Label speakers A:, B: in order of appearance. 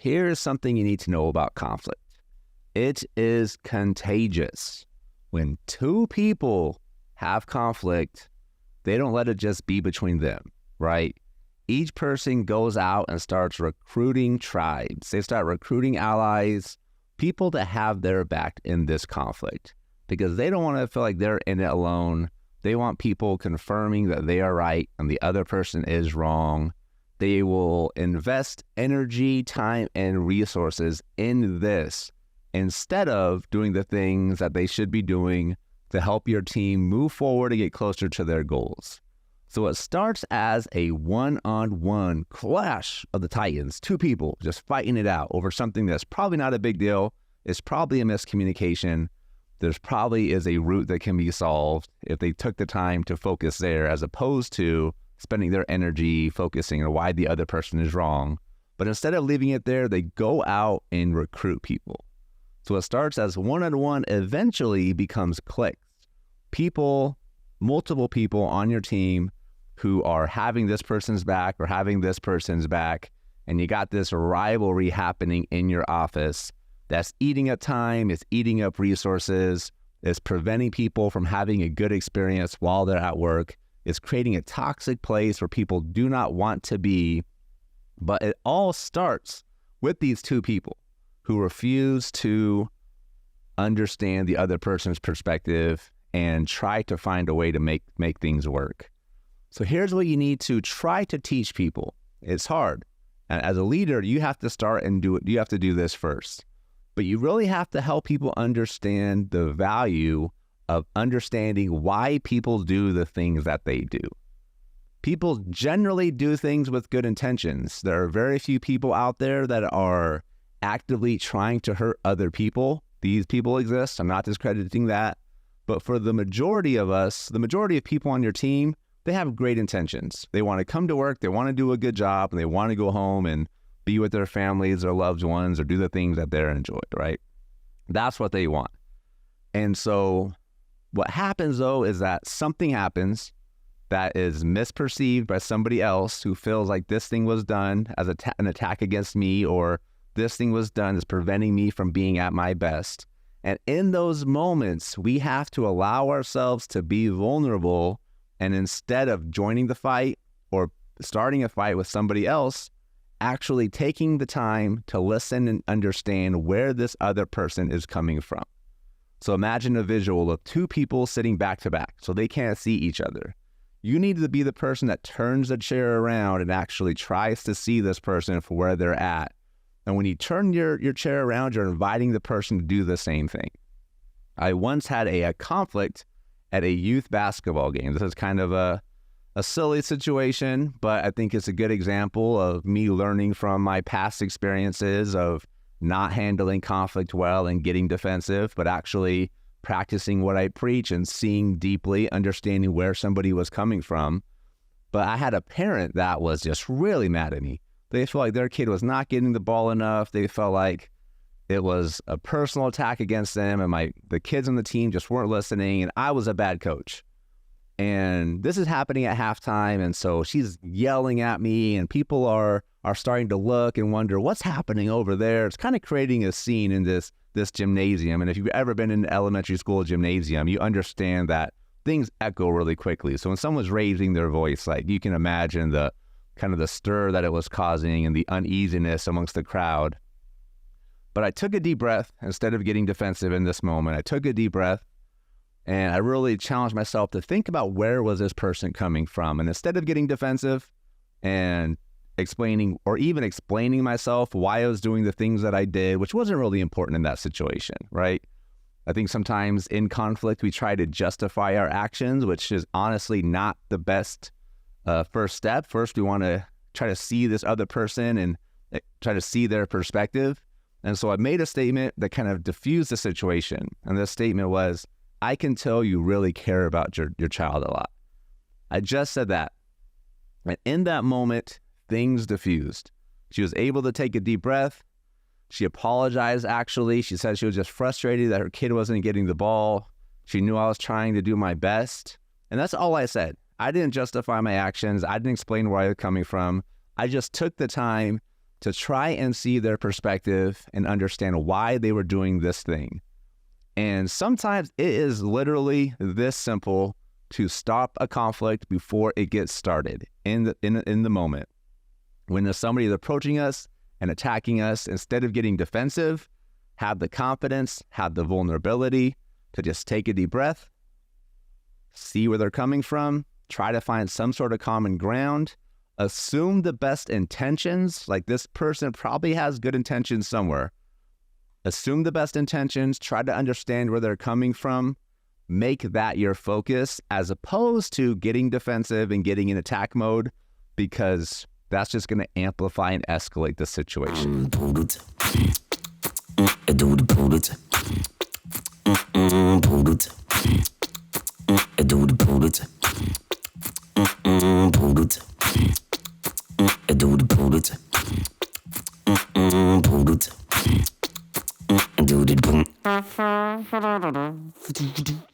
A: Here's something you need to know about conflict. It is contagious. When two people have conflict, they don't let it just be between them, right? Each person goes out and starts recruiting tribes. They start recruiting allies, people that have their back in this conflict, because they don't want to feel like they're in it alone. They want people confirming that they are right and the other person is wrong. They will invest energy, time, and resources in this instead of doing the things that they should be doing to help your team move forward and get closer to their goals. So it starts as a one-on-one clash of the titans, two people just fighting it out over something that's probably not a big deal. It's probably a miscommunication. There's probably is a root that can be solved if they took the time to focus there, as opposed to spending their energy focusing on why the other person is wrong. But instead of leaving it there, they go out and recruit people. So it starts as one-on-one, eventually becomes cliques. People, multiple people on your team who are having this person's back or having this person's back, and you got this rivalry happening in your office that's eating up time, it's eating up resources, it's preventing people from having a good experience while they're at work, it's creating a toxic place where people do not want to be. But it all starts with these two people who refuse to understand the other person's perspective and try to find a way to make things work. So here's what you need to try to teach people. It's hard. And as a leader, you have to start and do it. You have to do this first. But you really have to help people understand the value of understanding why people do the things that they do. People generally do things with good intentions. There are very few people out there that are actively trying to hurt other people. These people exist. I'm not discrediting that. But for the majority of us, the majority of people on your team, they have great intentions. They want to come to work, they want to do a good job, and they want to go home and be with their families or loved ones or do the things that they're enjoying, right? That's what they want. And so what happens, though, is that something happens that is misperceived by somebody else who feels like this thing was done as an attack against me, or this thing was done as preventing me from being at my best. And in those moments, we have to allow ourselves to be vulnerable, and instead of joining the fight or starting a fight with somebody else, actually taking the time to listen and understand where this other person is coming from. So imagine a visual of two people sitting back to back so they can't see each other. You need to be the person that turns the chair around and actually tries to see this person for where they're at. And when you turn your chair around, you're inviting the person to do the same thing. I once had a conflict at a youth basketball game. This is kind of a silly situation, but I think it's a good example of me learning from my past experiences of not handling conflict well and getting defensive, but actually practicing what I preach and seeing deeply, understanding where somebody was coming from. But I had a parent that was just really mad at me. They felt like their kid was not getting the ball enough. They felt like it was a personal attack against them, and the kids on the team just weren't listening, and I was a bad coach. And this is happening at halftime, and so she's yelling at me, and people are starting to look and wonder what's happening over there. It's kind of creating a scene in this gymnasium. And if you've ever been in an elementary school gymnasium, you understand that things echo really quickly. So when someone's raising their voice, like, you can imagine the kind of the stir that it was causing and the uneasiness amongst the crowd. But I took a deep breath instead of getting defensive in this moment. I took a deep breath and I really challenged myself to think about where was this person coming from. And instead of getting defensive and explaining myself why I was doing the things that I did, which wasn't really important in that situation, right? I think sometimes in conflict, we try to justify our actions, which is honestly not the best first step. First, we want to try to see this other person and try to see their perspective. And so I made a statement that kind of diffused the situation. And the statement was, I can tell you really care about your child a lot. I just said that. And in that moment, things diffused. She was able to take a deep breath. She apologized, actually. She said she was just frustrated that her kid wasn't getting the ball. She knew I was trying to do my best. And that's all I said. I didn't justify my actions. I didn't explain where I was coming from. I just took the time to try and see their perspective and understand why they were doing this thing. And sometimes it is literally this simple to stop a conflict before it gets started in the moment. When there's somebody approaching us and attacking us, instead of getting defensive, have the confidence, have the vulnerability to just take a deep breath, see where they're coming from, try to find some sort of common ground, assume the best intentions, like this person probably has good intentions somewhere. Assume the best intentions, try to understand where they're coming from, make that your focus as opposed to getting defensive and getting in attack mode, because that's just going to amplify and escalate the situation.
B: Do